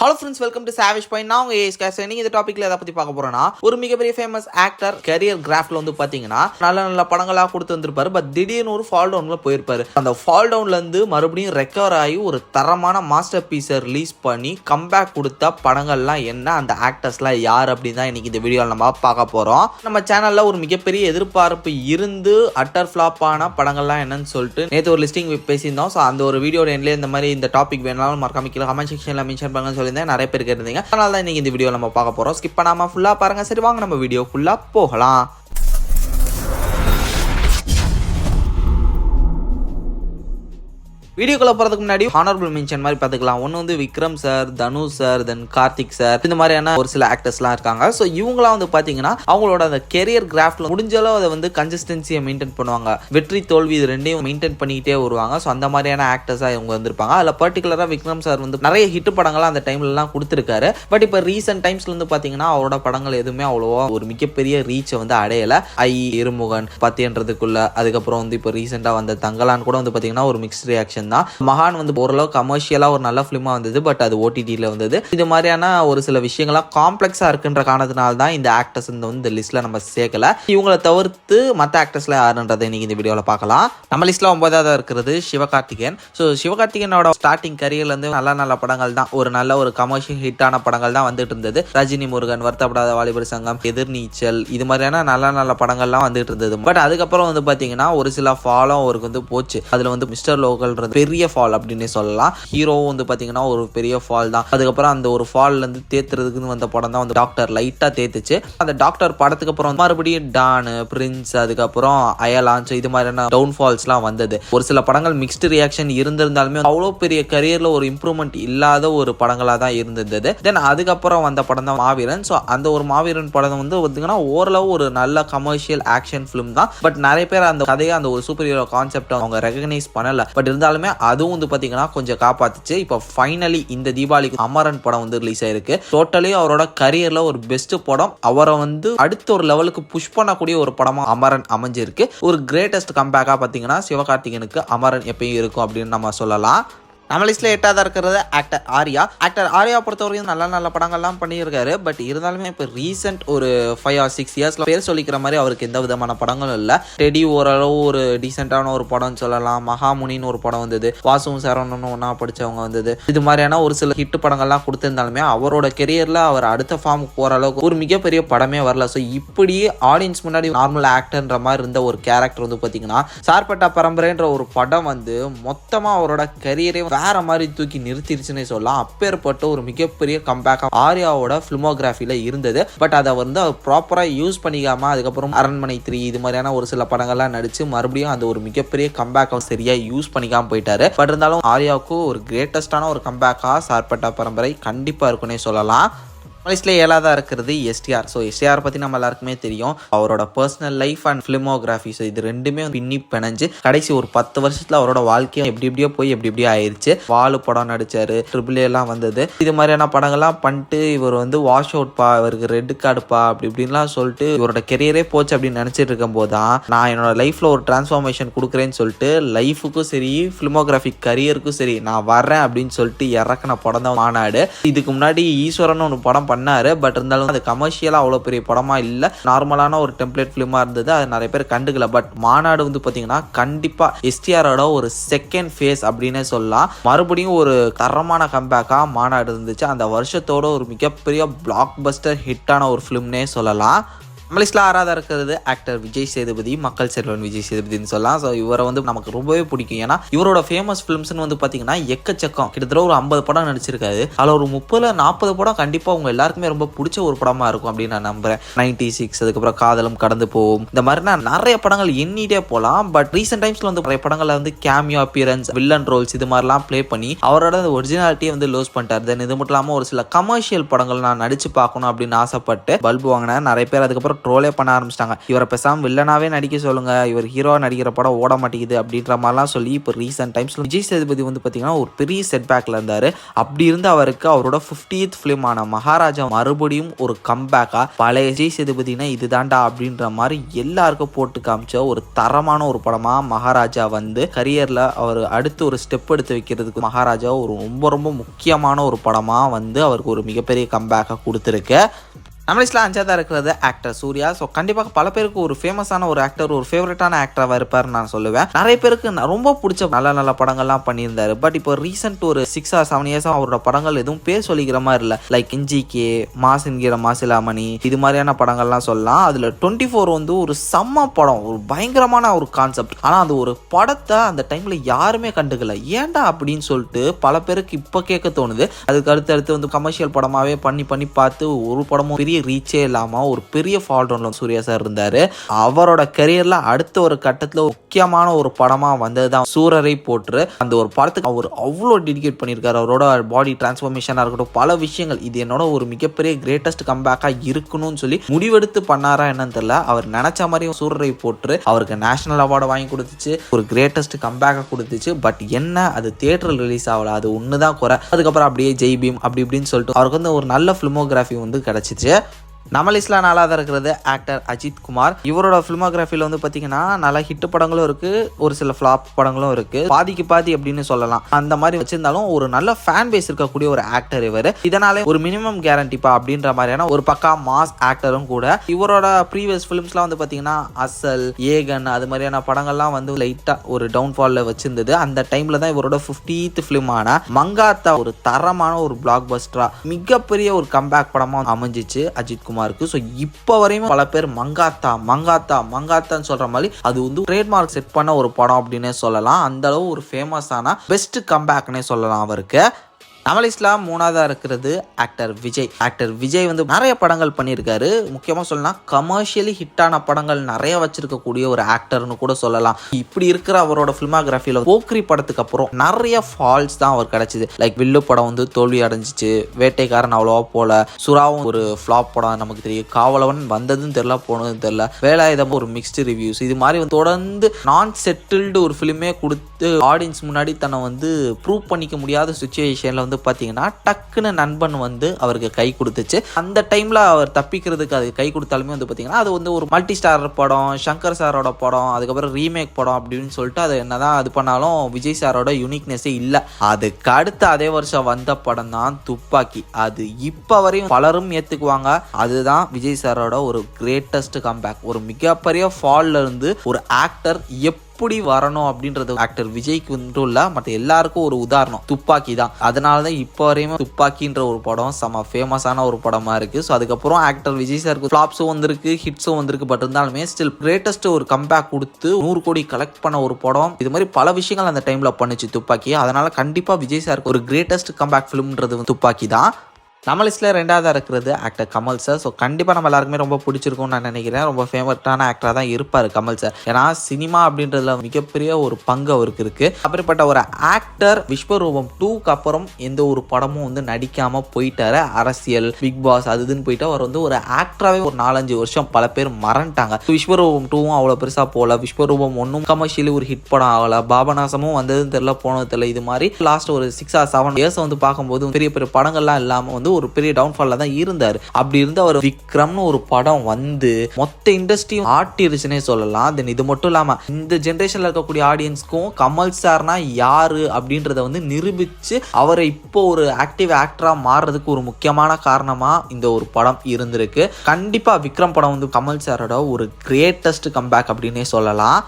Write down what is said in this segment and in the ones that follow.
Hello friends, welcome to savage point. நான் உங்கள் as case. நீங்கள் இந்த டாப்பிக்கில் எதை பற்றி பார்க்க போகிறோன்னா, ஒரு மிகப்பெரிய ஃபேமஸ் ஆக்டர் கரியர் கிராஃப்டில் வந்து பார்த்தீங்கன்னா நல்ல நல்ல படங்களாக கொடுத்து வந்திருப்பாரு. பட் திடீர்னு ஒரு ஃபால் டவுனில் போயிருப்பாரு. அந்த ஃபால் டவுன்லேருந்து மறுபடியும் ரெக்கவர் ஆகி ஒரு தரமான மாஸ்டர் பீஸை ரிலீஸ் பண்ணி கம்பேக் கொடுத்த படங்கள்லாம் என்ன, அந்த ஆக்டர்ஸ்லாம் யார் அப்படின்னு தான் இன்றைக்கி இந்த வீடியோவில் நம்ம பார்க்க போகிறோம். நம்ம சேனலில் ஒரு மிகப்பெரிய எதிர்பார்ப்பு இருந்து அட்டர் ஃப்ளாப்பான படங்கள்லாம் என்னன்னு சொல்லிட்டு நேற்று ஒரு லிஸ்டிங் பேசியிருந்தோம். ஸோ அந்த ஒரு வீடியோட எண்ட்லேயே இந்த மாதிரி இந்த டாபிக் வேணாலும் மறக்காம கீழே கமெண்ட் செக்ஷனில் மென்ஷன் பண்ணுங்க நிறைய பேர் கேட்டிருந்தீங்க. அதனால தான் இன்னைக்கு இந்த வீடியோ நம்ம பார்க்க போறோம். ஸ்கிப் பண்ணாம ஃபுல்லா பாருங்க. சரி, வாங்க நம்ம வீடியோ ஃபுல்லா போகலாம். வீடியோக்குள்ள போறதுக்கு முன்னாடி ஹானரபிள் மென்ஷன் மாதிரி பார்த்துக்கலாம். ஒன்று வந்து விக்ரம் சார், தனுஷ் சார், தென் கார்த்திக் சார், இந்த மாதிரியான ஒரு சில ஆக்டர்ஸ்லாம் இருக்காங்க. ஸோ இவங்களாம் வந்து பார்த்தீங்கன்னா அவங்களோட அந்த கெரியர் கிராஃப்ட்ல முடிஞ்சளவு அதை வந்து கன்சிஸ்டன்சியை மெயின்டைன் பண்ணுவாங்க. வெற்றி தோல்வி இது ரெண்டையும் மெயின்டைன் பண்ணிக்கிட்டே வருவாங்க. ஸோ அந்த மாதிரியான ஆக்டர்ஸாக இவங்க வந்திருப்பாங்க. அதில் பர்டிகுலராக விக்ரம் சார் வந்து நிறைய ஹிட் படங்கள்லாம் அந்த டைம்லலாம் கொடுத்துருக்காரு. பட் இப்போ ரீசெண்ட் டைம்ஸ்ல வந்து பார்த்தீங்கன்னா அவரோட படங்கள் எதுவுமே அவ்வளோவா ஒரு மிகப்பெரிய ரீச்சை வந்து அடையலை. இருமுகன், பத்தியன்றதுக்குள்ள, அதுக்கப்புறம் வந்து இப்போ ரீசெண்டாக வந்த தங்கலான் கூட வந்து பார்த்தீங்கன்னா ஒரு மிக்ஸ்ட் ரியாக்ஷன் தான். மகான் வந்து ஓரளவு கமர்ஷியலா ஒரு நல்ல பிலிமா வந்தது. பட் அது ஓடிடியில் வந்தது. இது மாதிரியான ஒரு சில விஷயங்கள்லாம் காம்ப்ளெக்ஸா இருக்குன்ற காரணத்தினால தான் இந்த ஆக்டர்ஸ் இந்த லிஸ்ட்ல நம்ம சேர்க்கல. இவங்களை தவிர்த்து மற்ற ஆக்டர்ஸ்ல யாருன்றதை இன்னைக்கு இந்த வீடியோவில் பார்க்கலாம். நம்ம லிஸ்ட்ல 9வது இருக்கிறது சிவகார்த்திகேயன். ஸோ சிவகார்த்திகேயனோட ஸ்டார்டிங் கரியர்ல இருந்து நல்ல படங்கள் தான், ஒரு நல்ல ஒரு கமர்ஷியல் ஹிட்டான படங்கள் தான் வந்துட்டு இருந்தது. ரஜினி முருகன், வருத்தப்படாத வாலிபர் சங்கம், எதிர்நீச்சல், இது மாதிரியான நல்ல படங்கள்லாம் வந்துட்டு இருந்தது. பட் அதுக்கப்புறம் வந்து பாத்தீங்கன்னா ஒரு சில ஃபாலும் அவருக்கு வந்து போச்சு. அதுல வந்து மிஸ்டர் லோக்கல் பெரிய ஃபால் அப்படின்னு சொல்லலாம். ஹீரோவும் வந்து பாத்தீங்கன்னா ஒரு பெரிய ஃபால் தான். அதுக்கப்புறம் அந்த ஒரு ஃபால்ல இருந்து தேத்துறதுக்குன்னு வந்த படம் தான் வந்து டாக்டர். லைட்டா தேத்துச்சு. அந்த டாக்டர் படத்துக்கு அப்புறம் மறுபடியும் டான், பிரின்ஸ், அதுக்கப்புறம் அயலான்ஸ், இது மாதிரியான டவுன் ஃபால்ஸ்லாம் வந்தது. ஒரு சில படங்கள் மிக்ஸ்டு ரியாக்ஷன் இருந்திருந்தாலுமே அவ்வளோ பெரிய கரியர்ல ஒரு இம்ப்ரூவ்மெண்ட் இல்லாத ஒரு படங்களாக தான் இருந்தது. தென் அதுக்கப்புறம் வந்த படம் தான் மாவீரன். ஸோ அந்த ஒரு மாவீரன் படம் வந்து பார்த்தீங்கன்னா ஓரளவு ஒரு நல்ல கமர்ஷியல் ஆக்ஷன் ஃபிலிம் தான். பட் நிறைய பேர் அந்த கதையை, அந்த ஒரு சூப்பர் ஹீரோ கான்செப்ட் அவங்க ரெகக்னைஸ் பண்ணல. பட் இருந்தாலுமே அதுவும் வந்து பாத்தீங்கன்னா கொஞ்சம் காப்பாத்துச்சு. இப்போ ஃபைனலி இந்த தீபாவளிக்கு அமரன் படம் வந்து ரிலீஸ் ஆயிருக்கு. டோட்டலி அவரோட கரியர்ல ஒரு பெஸ்ட் படம். அவரை வந்து அடுத்த ஒரு லெவலுக்கு புஷ் பண்ணக்கூடிய ஒரு படமா அமரன் அமைஞ்சிருக்கு. ஒரு கிரேட்டஸ்ட் கம்பேக்கா பாத்தீங்கன்னா சிவகார்த்திகேயனுக்கு அமரன் எப்பயும் இருக்கும் அப்படின்னு நம்ம சொல்லலாம். நம்ம லிஸ்ட்ல 8வது இருக்கிறது ஆக்டர் ஆர்யா. ஆக்டர் ஆர்யா பொறுத்தவரைக்கும் நல்ல படங்கள்லாம் பண்ணியிருக்காரு. பட் இருந்தாலுமே இப்போ ரீசெண்ட் ஒரு 5 or 6 இயர்ஸ்ல பேர் சொல்லிக்கிற மாதிரி அவருக்கு எந்த விதமான படங்களும் இல்லை. டெடி ஓரளவு ஒரு டீசெண்டான ஒரு படம் சொல்லலாம். மகாமுனின்னு ஒரு படம் வந்தது. வாசுவும் சரவணனும் ஒன்னா படிச்சவங்க வந்தது. இது மாதிரியான ஒரு சில ஹிட் படங்கள்லாம் கொடுத்திருந்தாலுமே அவரோட கெரியர்ல அவர் அடுத்த ஃபார்முக்கு போற அளவுக்கு ஒரு மிகப்பெரிய படமே வரல. ஸோ இப்படி ஆடியன்ஸ் முன்னாடி நார்மல் ஆக்டர்ன்ற மாதிரி இருந்த ஒரு கேரக்டர் வந்து பார்த்தீங்கன்னா சார்பட்டா பரம்பரைன்ற ஒரு படம் வந்து மொத்தமா அவரோட கரியரே வேற மாதிரி தூக்கி நிறுத்திருச்சுன்னே சொல்லலாம். அப்பேற்பட்ட ஒரு மிகப்பெரிய கம்பேக் ஆர்யாவோட பிலிமோகிராஃபில இருந்தது. பட் அதை வந்து ப்ராப்பரா யூஸ் பண்ணிக்காம அதுக்கப்புறம் அரண்மனை 3 இது மாதிரியான ஒரு சில படங்கள்லாம் நடிச்சு மறுபடியும் அந்த ஒரு மிகப்பெரிய கம்பேக்கை சரியா யூஸ் பண்ணிக்காம போயிட்டாரு. பட் இருந்தாலும் ஆர்யாவுக்கு ஒரு கிரேட்டஸ்டான ஒரு கம்பேக்கா சார்பட்டா பரம்பரை கண்டிப்பா இருக்குன்னே சொல்லலாம். லிஸ்ட்ல 7வது இருக்கிறது எஸ்டிஆர். ஸோ எஸ்டிஆர் பற்றி நம்ம எல்லாருக்குமே தெரியும். அவரோட personal life and filmography, so இது ரெண்டுமே பின்னி பிணைஞ்சு கடைசி ஒரு 10 வருஷத்துல அவரோட வாழ்க்கையை எப்படியோ போய் எப்படி ஆயிடுச்சு. வாலு படம் நடிச்சாரு, ட்ரிபிள் எல்லாம் வந்தது. இது மாதிரியான படங்கள்லாம் பண்ணிட்டு இவர் வந்து வாஷ் அவுட் பா, இவருக்கு ரெட் கார்டுப்பா, அப்படி இப்படின்லாம் சொல்லிட்டு இவரோட கெரியரே போச்சு அப்படின்னு நினைச்சிட்டு இருக்கும் போது தான் நான் என்னோட லைஃப்ல ஒரு டிரான்ஸ்ஃபார்மேஷன் கொடுக்குறேன்னு சொல்லிட்டு லைஃபுக்கும் சரி ஃபிலிமோகிராஃபிக் கரியருக்கும் சரி நான் வர்றேன் அப்படின்னு சொல்லிட்டு இறக்குன படம் தான் மாநாடு. இதுக்கு முன்னாடி ஈஸ்வரன் ஒரு படம் பண்ணாரு. பட் இருந்தாலும் அது கமர்ஷியலா அவ்வளோ பெரிய படமா இல்லை. நார்மலான ஒரு டெம்ப்ளேட் ஃபிலிமா இருந்தது. அது நிறைய பேர் கண்டுக்கல. பட் மாநாடு வந்து பார்த்தீங்கன்னா கண்டிப்பா எஸ்டிஆரோட ஒரு செகண்ட் ஃபேஸ் அப்படின்னே சொல்லலாம். மறுபடியும் ஒரு தரமான கம்பேக்கா மாநாடு இருந்துச்சு. அந்த வருஷத்தோட ஒரு மிகப்பெரிய பிளாக் பஸ்டர் ஹிட்டான ஒரு ஃபிலிம்னே சொல்லலாம். நம்ம லிஸ்ட்ல 6வது இருக்கிறது ஆக்டர் விஜய் சேதுபதி, மக்கள் செல்வன் விஜய் சேதுபதினு சொல்லலாம். ஸோ இவரை வந்து நமக்கு ரொம்பவே பிடிக்கும். ஏன்னா இவரோட ஃபேமஸ் ஃபிலிம்ஸ்னு வந்து பார்த்தீங்கன்னா எக்கச்சக்கம், கிட்டத்தட்ட ஒரு 50 படம் நடிச்சிருக்காரு. அதில் ஒரு 30-40 படம் கண்டிப்பாக உங்க எல்லாருக்குமே ரொம்ப பிடிச்ச ஒரு படமா இருக்கும் அப்படின்னு நான் நம்புறேன். 96, அதுக்கப்புறம் காதலும் கடந்து போகும், இந்த மாதிரி நிறைய படங்கள் எண்ணிட்டே போகலாம். பட் ரீசெண்ட் டைம்ஸ்ல வந்து நிறைய படங்கள்ல வந்து கேமியோ அப்பியரன்ஸ், வில்லன் ரோல்ஸ் இது மாதிரிலாம் ப்ளே பண்ணி அவரோட ஒரிஜினாலிட்டியை வந்து லூஸ் பண்ணிட்டார். தென் இது மட்டும் இல்லாமல் ஒரு சில கமர்ஷியல் படங்கள் நான் நடிச்சு பார்க்கணும் அப்படின்னு ஆசைப்பட்டு பல்பு வாங்கினேன். நிறைய பேர் அதுக்கப்புறம் எல்லாரும் ட்ரோலே பண்ண ஆரம்பிச்சிட்டாங்க. இவரை பேசாம வில்லனாவே நடிக்க சொல்லுங்க, இவர் ஹீரோவா நடிக்கிற படம் ஓட மாட்டேங்குது அப்படின்ற மாதிரிலாம் சொல்லி இப்போ ரீசெண்ட் டைம்ஸ்ல விஜய் சேதுபதி வந்து பார்த்தீங்கன்னா ஒரு பெரிய செட்பேக்ல இருந்தாரு. அப்படி இருந்து அவருக்கு அவரோட 50th ஃபிலிமான மகாராஜா மறுபடியும் ஒரு கம்பேக்கா பழைய விஜய் சேதுபதினா இதுதான்டா அப்படின்ற மாதிரி எல்லாருக்கும் போட்டு காமிச்ச ஒரு தரமான ஒரு படமா மகாராஜா வந்து கரியர்ல அவர் அடுத்து ஒரு ஸ்டெப் எடுத்து வைக்கிறதுக்கு மகாராஜா ஒரு ரொம்ப ரொம்ப முக்கியமான ஒரு படமா வந்து அவருக்கு ஒரு மிகப்பெரிய கம்பேக்கை கொடுத்துருக்கு. நம்ம லிஸ்ட்டில் 5ஆவதா இருக்கிறது ஆக்டர் சூர்யா. ஸோ கண்டிப்பாக பல பேருக்கு ஒரு ஃபேமஸான ஒரு ஆக்டர், ஒரு ஃபேவரட்டான ஆக்டராக இருப்பார்னு நான் சொல்லுவேன். நிறைய பேருக்கு ரொம்ப பிடிச்ச நல்ல நல்ல படங்கள்லாம் பண்ணியிருந்தாரு. பட் இப்போ ரீசெண்ட் ஒரு 6 or 7 years அவரோட படங்கள் எதுவும் பேர் சொல்லிக்கிற மாதிரி இல்லை. லைக் NGK, மாஸ் என்கிற மாசிலாமணி, இது மாதிரியான படங்கள்லாம் சொல்லலாம். அதில் 24 வந்து ஒரு செம்ம படம், ஒரு பயங்கரமான ஒரு கான்செப்ட். ஆனால் அது ஒரு படத்தை அந்த டைமில் யாருமே கண்டுக்கல. ஏன்டா அப்படின்னு சொல்லிட்டு பல பேருக்கு இப்போ கேட்க தோணுது. அதுக்கு அடுத்து வந்து கமர்ஷியல் படமாகவே பண்ணி பார்த்து ஒரு படமும் பெரிய ரீச்சே இல்லாம ஒரு பெரிய ஃபால் டவுன்ல சூர்யா சார் இருந்தாரு. அவரோட கரியர்ல அடுத்த ஒரு கட்டத்துல முக்கியமான ஒரு படமா வந்ததுதான் சூரரை போற்று. அந்த ஒரு படத்துக்கு அவர் அவ்வளோ டெடிகேட் பண்ணியிருக்காரு. அவரோட பாடி டிரான்ஸ்ஃபர்மேஷனா இருக்கட்டும், பல விஷயங்கள். இது என்னோட ஒரு மிகப்பெரிய கிரேட்டஸ்ட் கம்பேக்கா இருக்கணும்னு சொல்லி முடிவெடுத்து பண்ணாரா என்னன்னு தெரியல. அவர் நினைச்ச மாதிரி சூரரை போற்று அவருக்கு நேஷனல் அவார்டு வாங்கி கொடுத்துச்சு, ஒரு கிரேட்டஸ்ட் கம்பேக்கா கொடுத்துச்சு. பட் என்ன, அது தியேட்டரில் ரிலீஸ் ஆகல, அது ஒண்ணுதான் குறை. அதுக்கப்புறம் அப்படியே ஜெய் பீம் அப்படி இப்படின்னு சொல்லிட்டு அவருக்கு வந்து ஒரு நல்ல ஃபிலிமோகிராஃபி வந்து கிடைச்சிச்சு. நம்ம லிஸ்ட்ல 4ஆவதா இருக்கிறது ஆக்டர் அஜித் குமார். இவரோட ஃபிலிமோகிராஃபியில் வந்து பார்த்தீங்கன்னா நல்ல ஹிட் படங்களும் இருக்கு, ஒரு சில ஃப்ளாப் படங்களும் இருக்கு. பாதிக்கு பாதி அப்படின்னு சொல்லலாம். அந்த மாதிரி வச்சிருந்தாலும் ஒரு நல்ல ஃபேன் பேஸ் இருக்கக்கூடிய ஒரு ஆக்டர் இவர். இதனாலே ஒரு மினிமம் கேரண்டிப்பா அப்படின்ற மாதிரியான ஒரு பக்கா மாஸ் ஆக்டரும் கூட. இவரோட ப்ரீவியஸ் ஃபிலிம்ஸ்லாம் வந்து பார்த்தீங்கன்னா அசல், ஏகன் அது மாதிரியான படங்கள்லாம் வந்து லைட்டா ஒரு டவுன்ஃபால்ல வச்சிருந்தது. அந்த டைம்ல தான் இவரோட 50th ஃபிலிமான மங்காத்தா ஒரு தரமான ஒரு பிளாக் பஸ்டரா மிகப்பெரிய ஒரு கம்பேக் படமா அமைஞ்சிச்சு அஜித் குமார். ஸோ இப்போ வரையும் பல பேர் மங்காத்தான்னு சொல்ற மாதிரி அது வந்து ட்ரேட்மார்க் செட் பண்ண ஒரு படம் அப்படின்னே சொல்லலாம். அந்த அளவு ஒரு ஃபேமஸான பெஸ்ட் கம்பேக்னே சொல்லலாம் அவருக்கு. நம்ம லிஸ்ட்ல 3ஆவதா இருக்கிறது ஆக்டர் விஜய். ஆக்டர் விஜய் வந்து நிறைய படங்கள் பண்ணியிருக்காரு. முக்கியமாக சொல்லலாம் கமர்ஷியலி ஹிட்டான படங்கள் நிறைய வச்சிருக்கக்கூடிய ஒரு ஆக்டர்னு கூட சொல்லலாம். இப்படி இருக்கிற அவரோட ஃபிலிமோகிராஃபியில் போக்ரி படத்துக்கு அப்புறம் நிறைய ஃபால்ஸ் தான் அவர் கிடைச்சிது. லைக் வில்லு படம் வந்து தோல்வி அடைஞ்சிச்சு, வேட்டைக்காரன் அவ்வளோவா போல, சுறாவும் ஒரு ஃப்ளாப் படம் நமக்கு தெரியும், காவலவன் வந்ததுன்னு தெரியல போனதுன்னு தெரியல, வேலாயுதம் ஒரு மிக்ஸ்டு ரிவ்யூஸ், இது மாதிரி தொடர்ந்து நான் செட்டில்டு ஒரு ஃபிலிமே கொடுத்து ஆடியன்ஸ் முன்னாடி தன்னை வந்து ப்ரூவ் பண்ணிக்க முடியாத சுச்சுவேஷனில் வந்து பார்த்தீங்கன்னா டக்குன்னு நண்பன் வந்து அவருக்கு கை கொடுத்துச்சு. அந்த டைம்ல அவர் தப்பிக்கிறதுக்கு அது கை கொடுத்தாலுமே வந்து பார்த்தீங்கன்னா அது வந்து ஒரு மல்டி ஸ்டார் படம், சங்கர் சாரோட படம், அதுக்கப்புறம் ரீமேக் படம் அப்படின்னு சொல்லிட்டு அது என்னதான் அது பண்ணாலும் விஜய் சாரோட யூனிக்னஸே இல்லை. அதுக்கு அடுத்து அதே வருஷம் வந்த படம் தான் துப்பாக்கி. அது இப்போ வரையும் பலரும் ஏற்றுக்குவாங்க. அதுதான் விஜய் சாரோட ஒரு கிரேட்டஸ்ட் கம்பேக். ஒரு மிகப்பெரிய ஃபால்ல இருந்து ஒரு ஆக்டர் எப்படி வரணும் அப்படின்றது ஆக்டர் விஜய்க்கு மட்டும் இல்ல, மற்ற எல்லாருக்கும் ஒரு உதாரணம் துப்பாக்கி தான். அதனாலதான் இப்போ வரையும் துப்பாக்கின்ற ஒரு படம் செம ஃபேமஸான ஒரு படமா இருக்கு. ஸோ அதுக்கப்புறம் ஆக்டர் விஜய் சாருக்கு ஃபிளாப்ஸும் வந்திருக்கு, ஹிட்ஸும் வந்திருக்கு. பட் இருந்தாலுமே ஸ்டில் கிரேட்டஸ்ட் ஒரு கம்பேக் கொடுத்து 100 கோடி கலெக்ட் பண்ண ஒரு படம். இது மாதிரி பல விஷயங்கள் அந்த டைம்ல பண்ணுச்சு துப்பாக்கி. அதனால கண்டிப்பா விஜய் சாருக்கு ஒரு கிரேட்டஸ்ட் கம்பேக் ஃபிலிம்ன்றது துப்பாக்கி தான். நம்ம லிஸ்ட்டில் 2ஆவதா இருக்கிறது ஆக்டர் கமல் சார். ஸோ கண்டிப்பாக நம்ம எல்லாருக்குமே ரொம்ப பிடிச்சிருக்கும்னு நான் நினைக்கிறேன். ரொம்ப ஃபேவரட்டான ஆக்டராக தான் இருப்பார் கமல் சார். ஏன்னா சினிமா அப்படின்றதுல மிகப்பெரிய ஒரு பங்கு அவருக்கு இருக்குது. அப்படிப்பட்ட ஒரு ஆக்டர் விஸ்வரூபம் 2க்கு அப்புறம் எந்த ஒரு படமும் வந்து நடிக்காமல் போயிட்டாரு. அரசியல், பிக் பாஸ் அதுன்னு போயிட்டு அவர் வந்து ஒரு ஆக்டராகவே ஒரு 4-5 வருஷம் பல பேர் மறந்துட்டாங்க. விஸ்வரூபம் 2வும் அவ்வளோ பெருசாக போகல, விஸ்வரூபம் 1ம் கமர்ஷியலி ஒரு ஹிட் படம் ஆகலை, பாபநாசமும் வந்ததுன்னு தெரியல போனது தெரியல. இது மாதிரி லாஸ்ட் ஒரு 6 or 7 years வந்து பார்க்கும்போது பெரிய பெரிய படங்கள்லாம் இல்லாமல் வந்து ஒரு பெரிய டவுன்ஃபால்ல தான் இருந்தார். அப்படி இருந்து அவர் விக்ரம்னு ஒரு படம் வந்து மொத்த இண்டஸ்ட்ரியும் ஆட்டிருச்சுன்னே சொல்லலாம். தென் இது மட்டும் இல்லாமல் இந்த ஜென்ரேஷன்ல இருக்கக்கூடிய ஆடியன்ஸ்க்கும் கமல் சார்னா யாரு அப்படின்றத வந்து நிரூபிச்சு அவரை இப்போ ஒரு ஆக்டிவ் ஆக்டரா மாறுறதுக்கு ஒரு முக்கியமான காரணமா இந்த ஒரு படம் இருந்திருக்கு. கண்டிப்பா விக்ரம் படம் வந்து கமல் சாரோட ஒரு கிரேட்டஸ்ட் கம்பேக் அப்படின்னே சொல்லலாம்.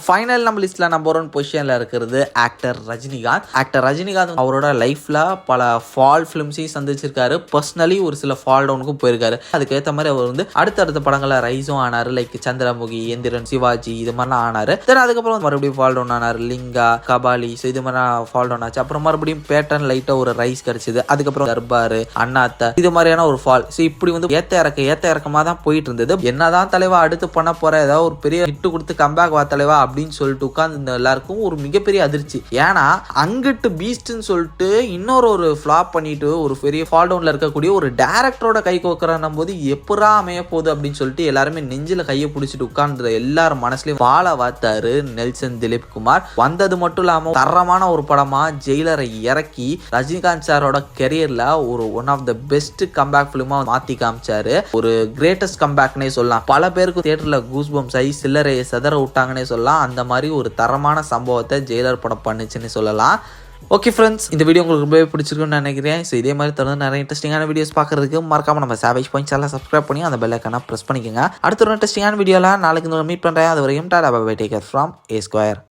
ஃபைனல் நம்ம லிஸ்ட்ல நம்பர் 1 பொசிஷன்ல இருக்கிறது ஆக்டர் ரஜினிகாந்த். ஆக்டர் ரஜினிகாந்த் அவரோட லைஃப்ல பல ஃபால் ஃபிலிம்ஸையும் சந்திச்சிருக்காரு. பர்சனலி ஒரு சில ஃபால் டவுனுக்கும் போயிருக்காரு. அதுக்கேற்ற மாதிரி அவர் வந்து அடுத்தடுத்த படங்களை ரைஸும் ஆனாரு. லைக் சந்திரமுகி, எந்திரன், சிவாஜி இது மாதிரிலாம் ஆனாரு. தென் அதுக்கப்புறம் மறுபடியும் ஃபால் டவுன் ஆனார். லிங்கா, கபாலி இது மாதிரி ஃபால் டவுன் ஆச்சு. அப்புறம் மறுபடியும் பேட்டன் லைட்டா ஒரு ரைஸ் கிடைச்சது. அதுக்கப்புறம் தர்பாரு, அண்ணாத்த இது மாதிரியான ஒரு ஃபால். ஸோ இப்படி வந்து ஏத்த இறக்கமா தான் போயிட்டு இருந்தது. என்னதான் தலைவா அடுத்து பண்ண போற, ஏதாவது ஒரு பெரிய ஹிட் கொடுத்து கம்பேக் வா தலைவா அப்படின்னு சொல்லிட்டு உட்கார்ந்து எல்லாருக்கும் ஒரு மிகப்பெரிய அதிர்ச்சி. ஏன்னா அங்கிட்டு பீஸ்ட்னு சொல்லிட்டு இன்னொரு ஃபிளாப் பண்ணிட்டு ஒரு பெரிய ஃபால் டவுன்ல இருக்கக்கூடிய ஒரு டைரக்டரோட கை கோக்குறான் போது எப்பரா அமைய போகுது அப்படின்னு சொல்லிட்டு எல்லாருமே நெஞ்சில கையை பிடிச்சிட்டு உட்கார்ந்து எல்லாரும் மனசுலயும் வாழ வாத்தாரு நெல்சன் திலீப் குமார். வந்தது மட்டும் இல்லாம தரமான ஒரு படமா ஜெயிலரை இறக்கி ரஜினிகாந்த் சாரோட கெரியர்ல ஒரு one of the best comeback பிலிமா மாத்தி காமிச்சாரு. ஒரு கிரேட்டஸ்ட் கம்பேக்னே சொல்லலாம். பல பேருக்கு தியேட்டர்ல கூஸ் பம்ஸ் ஆகி சில்லறையை செதற விட்டாங்கன்னே சொல்லலாம். அந்த மாதிரி ஒரு தரமான சம்பவத்தை ஜெயிலர் படம் பண்ணுச்சுன்னு சொல்லலாம். ஓகே ஃப்ரெண்ட்ஸ், இந்த வீடியோ உங்களுக்கு ரொம்பவே பிடிச்சிருக்குன்னு நினைக்கிறேன். ஸோ இதே மாதிரி தொடர்ந்து நிறைய இன்ட்ரெஸ்டிங்கான வீடியோஸ் பார்க்கறதுக்கு மறக்காம நம்ம சேவேஜ் பாயிண்ட்ஸ் எல்லாம் சப்ஸ்கிரைப் பண்ணி அந்த பெல் ஐக்கான ப்ரெஸ் பண்ணிக்கோங்க. அடுத்த ஒரு இன்ட்ரெஸ்டிங்கான வீடியோலாம் நாளைக்கு மீட் பண்ணுறேன். அது வரைக்கும் tata bye bye, take care from A Square.